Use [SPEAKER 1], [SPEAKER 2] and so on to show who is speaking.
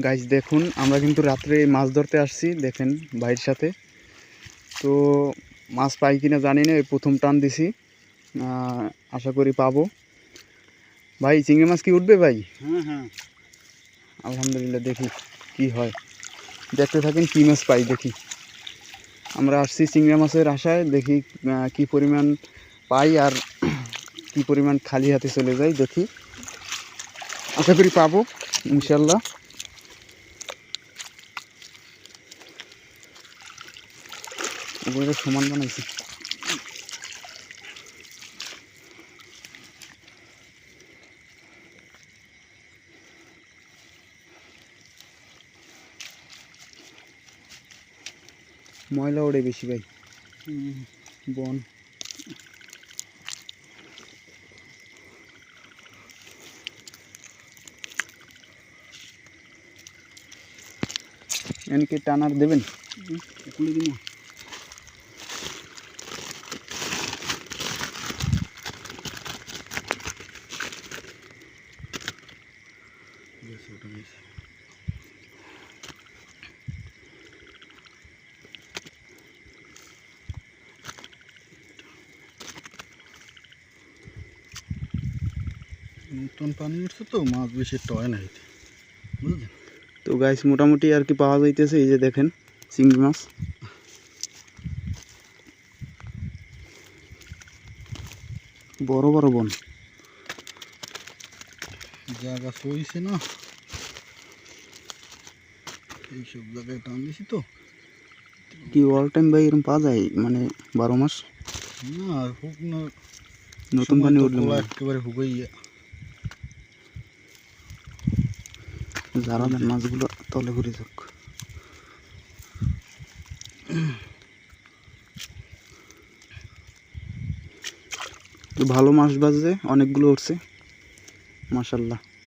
[SPEAKER 1] Guys দেখুন আমরা কিন্তু রাত্রে মাছ ধরতে আসছি, দেখেন ভাইয়ের সাথে। তো মাছ পাই কিনা জানি না, এই প্রথম টান দিছি, আশা করি পাবো। ভাই চিংড়ি মাছ কি উঠবে ভাই?
[SPEAKER 2] হ্যাঁ
[SPEAKER 1] আলহামদুলিল্লাহ, দেখি কি হয়, দেখতে থাকেন কি মাছ পাই দেখি। আমরা আসছি চিংড়ি মাছের আশায়, দেখি কি পরিমাণ পাই আর কি পরিমাণ খালি হাতে চলে যাই, দেখি আশা করি পাবো ইনশাল্লাহ। উপরে সমান বানাইছি। ময়লা ওড়ে বেশি ভাই, বন। এনকে টানার দেবেন?
[SPEAKER 2] খুলে দিন। নতুন পানি উঠছে তো মাছ বেশি টয় না, বুঝলেন?
[SPEAKER 1] তো গাইস মোটামুটি আর কি পাওয়া যাইতেছে, এই যে দেখেন চিংড়ি মাছ। বড় বড় বন,
[SPEAKER 2] জায়গা সইছে না, এইসব জায়গায় টান দিছি তো।
[SPEAKER 1] কি অল টাইম ভাই এরকম পাওয়া যায়, মানে 12 মাস?
[SPEAKER 2] না হুক না,
[SPEAKER 1] নতুন পানি উঠলে
[SPEAKER 2] একেবারে হুকেই
[SPEAKER 1] যারা দেন মাছগুলো তলে ঘুরে যাক। ভালো মাছ বাজছে, অনেকগুলো উঠছে মাশাআল্লাহ।